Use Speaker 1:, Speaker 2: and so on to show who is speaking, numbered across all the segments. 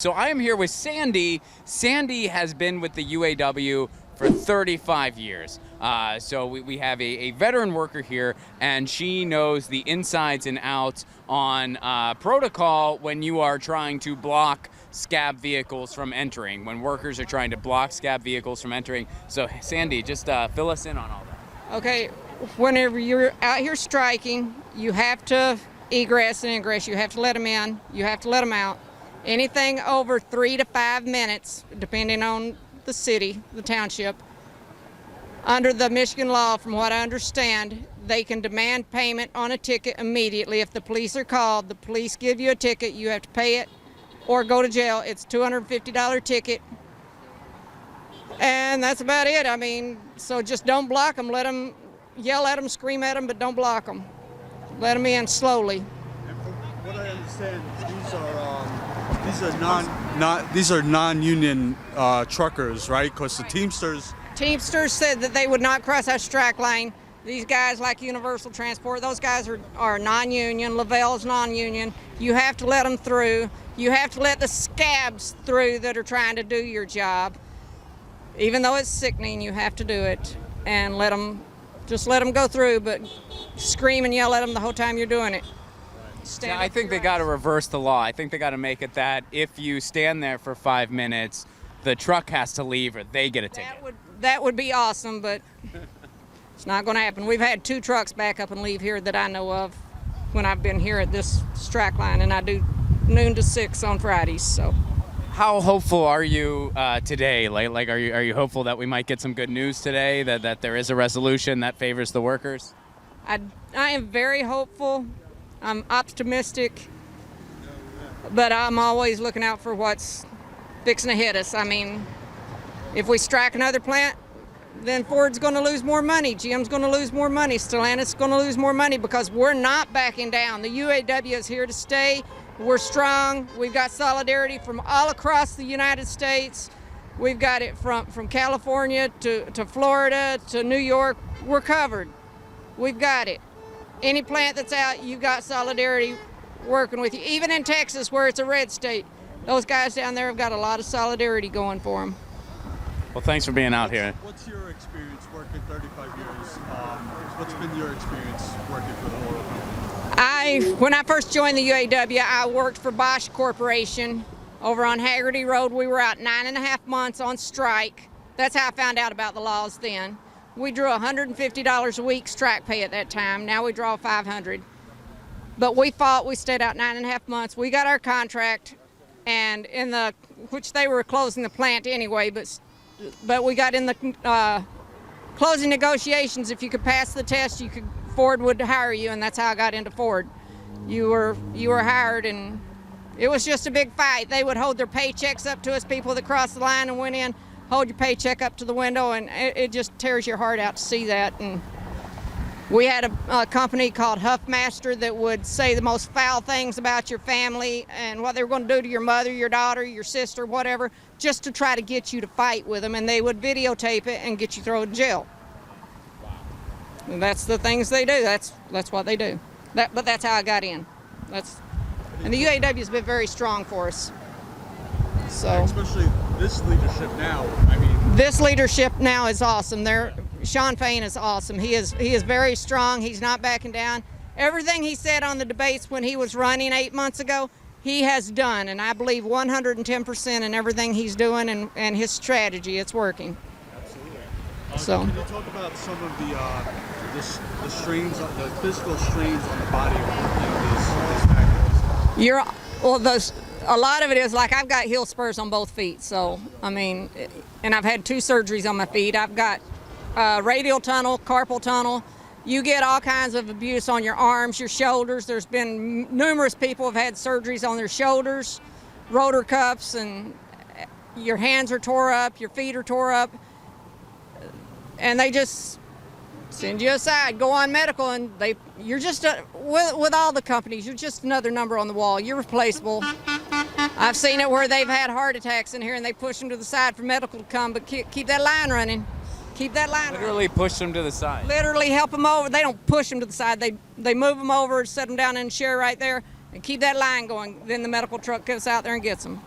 Speaker 1: So I am here with Sandy. Sandy has been with the UAW for 35 years. So we have a veteran worker here, and she knows the insides and outs on protocol when you are trying to block scab vehicles from entering, when workers are trying to block scab vehicles from entering. So Sandy, just fill us in on all that.
Speaker 2: Okay, whenever you're out here striking, you have to egress and ingress. You have to let them in, you have to let them out. Anything over 3 to 5 minutes, depending on the city, the township, under the Michigan law, from what I understand, they can demand payment on a ticket immediately. If the police are called, the police give you a ticket, you have to pay it or go to jail. It's a $250 ticket. And that's about it. I mean, so just don't block them. Let them yell at them, scream at them, but don't block them. Let them in slowly.
Speaker 3: And from what I understand, these are non-union truckers, right? Because the
Speaker 2: Teamsters said that they would not cross our strike lane. These guys like Universal Transport, those guys are non-union. Lavelle's non-union. You have to let them through. You have to let the scabs through that are trying to do your job. Even though it's sickening, you have to do it and just let them go through, but scream and yell at them the whole time you're doing it.
Speaker 1: Yeah, I think they got to reverse the law. I think they got to make it that if you stand there for 5 minutes, the truck has to leave or they get a ticket.
Speaker 2: That would be awesome, but it's not going to happen. We've had 2 trucks back up and leave here that I know of when I've been here at this strike line, and I do noon to 6 on Fridays. So,
Speaker 1: how hopeful are you today? Like, are you hopeful that we might get some good news today? That there is a resolution that favors the workers?
Speaker 2: I am very hopeful. I'm optimistic, but I'm always looking out for what's fixing to hit us. I mean, if we strike another plant, then Ford's going to lose more money, GM's going to lose more money, Stellantis going to lose more money, because we're not backing down. The UAW is here to stay. We're strong. We've got solidarity from all across the United States. We've got it from California to Florida to New York. We're covered. We've got it. Any plant that's out, you've got solidarity working with you. Even in Texas, where it's a red state, those guys down there have got a lot of solidarity going for them.
Speaker 1: Well, thanks for being out here.
Speaker 3: What's your experience working 35 years? What's been your experience working for the oil company?
Speaker 2: When I first joined the UAW, I worked for Bosch Corporation over on Haggerty Road. We were out 9.5 months on strike. That's how I found out about the laws then. We drew $150 a week strike pay at that time. Now we draw $500. But we fought. We stayed out 9.5 months. We got our contract, and which they were closing the plant anyway. But we got in the closing negotiations. If you could pass the test, Ford would hire you, and that's how I got into Ford. You were hired, and it was just a big fight. They would hold their paychecks up to us, people that crossed the line and went in. Hold your paycheck up to the window, and it just tears your heart out to see that. And we had a company called Huffmaster that would say the most foul things about your family and what they were going to do to your mother, your daughter, your sister, whatever, just to try to get you to fight with them. And they would videotape it and get you thrown in jail. And that's the things they do. That's what they do. But that's how I got in. And the UAW has been very strong for us. So,
Speaker 3: especially this leadership now.
Speaker 2: This leadership now is awesome. Sean Fain is awesome. He is very strong. He's not backing down. Everything he said on the debates when he was running 8 months ago, he has done, and I believe 110% in everything he's doing and his strategy. It's working.
Speaker 3: Absolutely. Can you talk about some of the strains, the physical strains on the body of these actors? A lot of it is, like, I've got heel spurs on both feet, so, I mean, and I've had 2 surgeries on my feet. I've got radial tunnel, carpal tunnel. You get all kinds of abuse on your arms, your shoulders. There's been numerous people have had surgeries on their shoulders, rotor cuffs, and your hands are tore up, your feet are tore up, and they just send you aside, go on medical, and you're just, with all the companies, you're just another number on the wall. You're replaceable. I've seen it where they've had heart attacks in here and they push them to the side for medical to come, but keep that line running. Keep that line running.
Speaker 1: Literally push them to the side.
Speaker 2: Literally help them over. They don't push them to the side. They move them over, set them down in a chair right there, and keep that line going. Then the medical truck goes out there and gets them.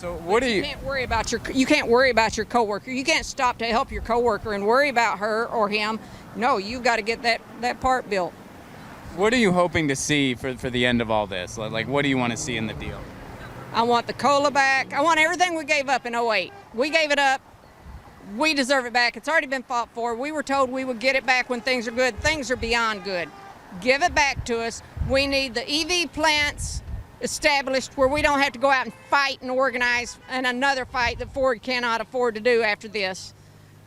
Speaker 1: So what do you?
Speaker 3: can't worry about you can't worry about your coworker. You can't stop to help your coworker and worry about her or him. No, you've got to get that part built.
Speaker 1: What are you hoping to see for the end of all this? Like, what do you want to see in the deal?
Speaker 3: I want the COLA back. I want everything we gave up in '08. We gave it up. We deserve it back. It's already been fought for. We were told we would get it back when things are good. Things are beyond good. Give it back to us. We need the EV plants established where we don't have to go out and fight and organize, and another fight that Ford cannot afford to do after this.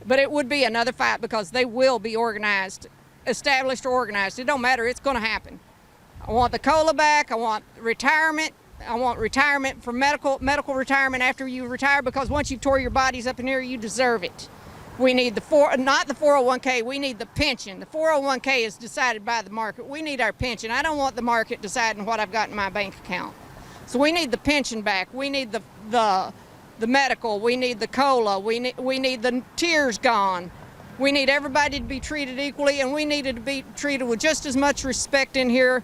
Speaker 3: But it would be another fight because they will be organized, established or organized. It don't matter. It's going to happen. I want the COLA back. I want retirement. I want retirement for medical retirement after you retire, because once you've tore your bodies up in here, you deserve it. We need not the 401k, we need the pension. The 401k is decided by the market. We need our pension. I don't want the market deciding what I've got in my bank account. So we need the pension back. We need the medical. We need the COLA. We need the tiers gone. We need everybody to be treated equally, and we needed to be treated with just as much respect in here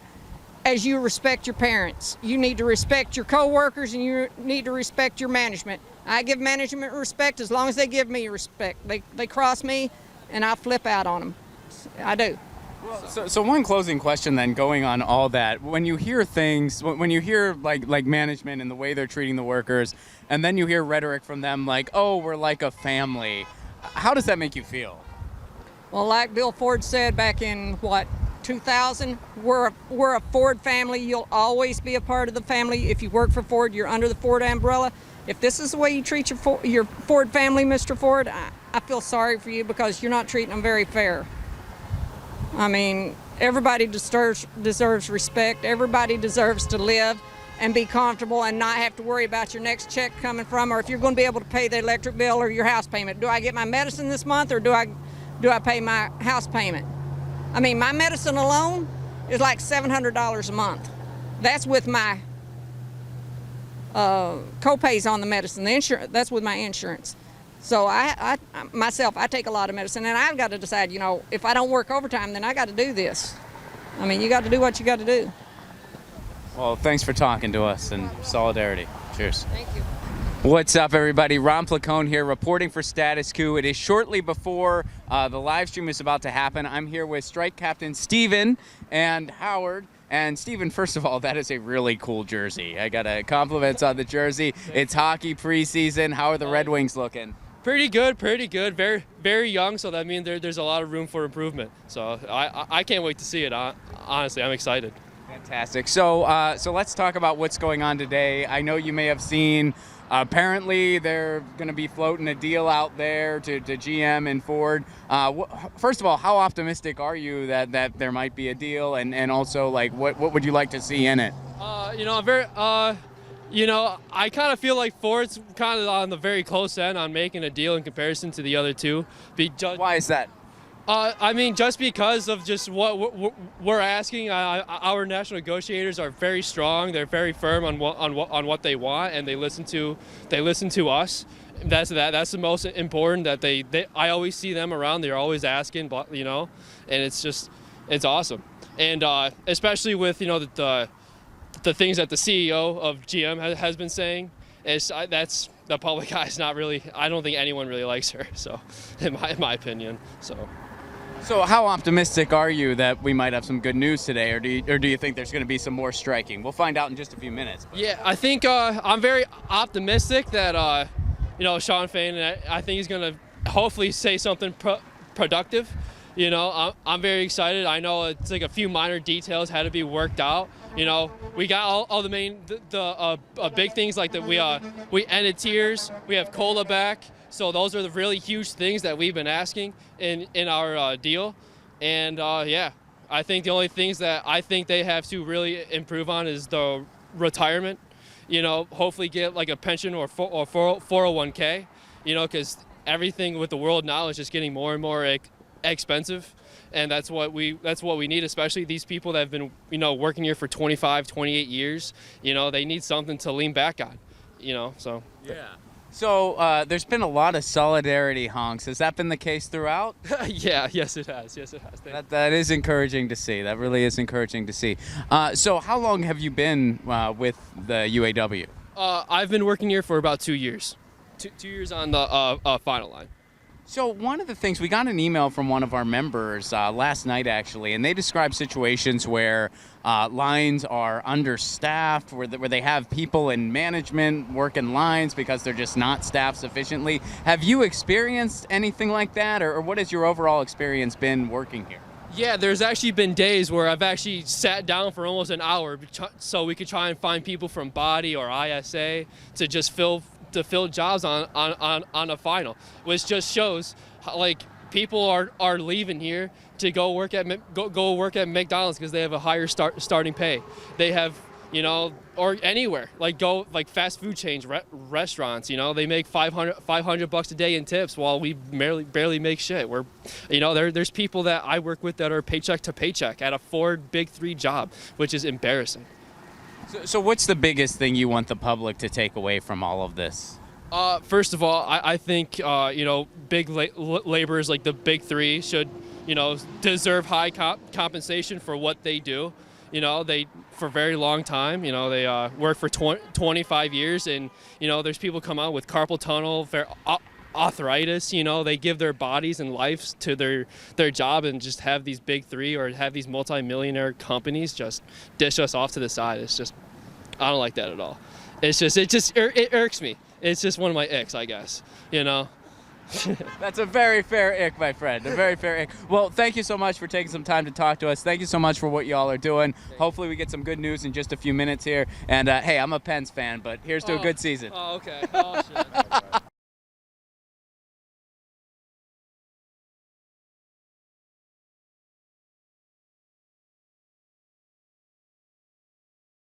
Speaker 3: as you respect your parents. You need to respect your co-workers, and you need to respect your management. I give management respect as long as they give me respect. They cross me, and I flip out on them. I do.
Speaker 1: So one closing question then, going on all that, when you hear things, when you hear like management and the way they're treating the workers, and then you hear rhetoric from them like, oh, we're like a family, how does that make you feel?
Speaker 3: Well, like Bill Ford said back in, 2000, we're a Ford family. You'll always be a part of the family. If you work for Ford, you're under the Ford umbrella. If this is the way you treat your Ford family, Mr. Ford, I feel sorry for you, because you're not treating them very fair. I mean, everybody deserves respect. Everybody deserves to live and be comfortable and not have to worry about your next check coming from, or if you're going to be able to pay the electric bill or your house payment. Do I get my medicine this month, or do I pay my house payment? I mean, my medicine alone is like $700 a month. That's with my co-pays on the medicine. The insurance, that's with my insurance. So I myself take a lot of medicine, and I've got to decide, if I don't work overtime, then I got to do this. I mean, you got to do what you got to do.
Speaker 1: Well, thanks for talking to us, and solidarity. Cheers.
Speaker 3: Thank you.
Speaker 1: What's up, everybody? Ron Placone here, reporting for Status Coup. It is shortly before the live stream is about to happen. I'm here with Strike Captain Steven and Howard. And Steven, first of all, that is a really cool jersey. I got compliments on the jersey. It's hockey preseason. How are the Red Wings looking?
Speaker 4: Pretty good. Very, very young, so that means there's a lot of room for improvement. So I can't wait to see it. Honestly, I'm excited.
Speaker 1: Fantastic. So let's talk about what's going on today. I know you may have seen. Apparently, they're going to be floating a deal out there to GM and Ford. First of all, how optimistic are you that there might be a deal, and also, like, what would you like to see in it?
Speaker 4: I'm very, I kind of feel like Ford's kind of on the very close end on making a deal in comparison to the other two.
Speaker 1: Why is that?
Speaker 4: I mean, just because of just what we're asking. Our national negotiators are very strong. They're very firm on what they want, and they listen to us. That's the most important. That I always see them around. They're always asking, and it's awesome. And especially with the things that the CEO of GM has been saying, that's the public eye is not really. I don't think anyone really likes her. So, in my opinion,
Speaker 1: So how optimistic are you that we might have some good news today, or do you think there's going to be some more striking? We'll find out in just a few minutes.
Speaker 4: Yeah, I think I'm very optimistic that Sean Fain, I think he's going to hopefully say something productive. I'm very excited. I know it's like a few minor details had to be worked out. We got all the main big things, like that we ended tiers. We have COLA back. So those are the really huge things that we've been asking in our deal. And I think the only things that I think they have to really improve on is the retirement. Hopefully get like a pension or 401k, because everything with the world now is just getting more and more expensive. And that's what we need, especially these people that have been, working here for 25, 28 years. They need something to lean back on, so.
Speaker 1: Yeah. So there's been a lot of solidarity honks. Has that been the case throughout?
Speaker 4: Yes, it has.
Speaker 1: That is encouraging to see. That really is encouraging to see. So how long have you been with the UAW?
Speaker 4: I've been working here for about 2 years. 2 years on the final line.
Speaker 1: So one of the things, we got an email from one of our members last night actually, and they described situations where lines are understaffed, where they have people in management working lines because they're just not staffed sufficiently. Have you experienced anything like that, or what has your overall experience been working here?
Speaker 4: Yeah, there's actually been days where I've actually sat down for almost an hour so we could try and find people from Body or ISA to just fill jobs on a final, which just shows how, like, people are leaving here to go work at McDonald's because they have a higher starting pay. They have, you know, or anywhere, like go like fast food chains, restaurants, you know, they make $500 a day in tips while we barely make shit. We're, you know, there's people that I work with that are paycheck to paycheck at a Ford Big 3 job, which is embarrassing.
Speaker 1: So what's the biggest thing you want the public to take away from all of this?
Speaker 4: First of all, I think, you know, big laborers like the Big 3 should, you know, deserve high compensation for what they do. You know, they, for a very long time, you know, they work for 25 years, and, you know, there's people come out with carpal tunnel, arthritis, you know, they give their bodies and lives to their job, and just have these Big 3 or have these multi-millionaire companies just dish us off to the side. It's just, I don't like that at all. It irks me. It's just one of my icks, I guess, you know.
Speaker 1: That's a very fair ick, my friend. A very fair ick. Well, thank you so much for taking some time to talk to us. Thank you so much for what y'all are doing. Hopefully we get some good news in just a few minutes here. And hey, I'm a Pens fan, but here's to a good season.
Speaker 4: Oh, okay. Oh, shit.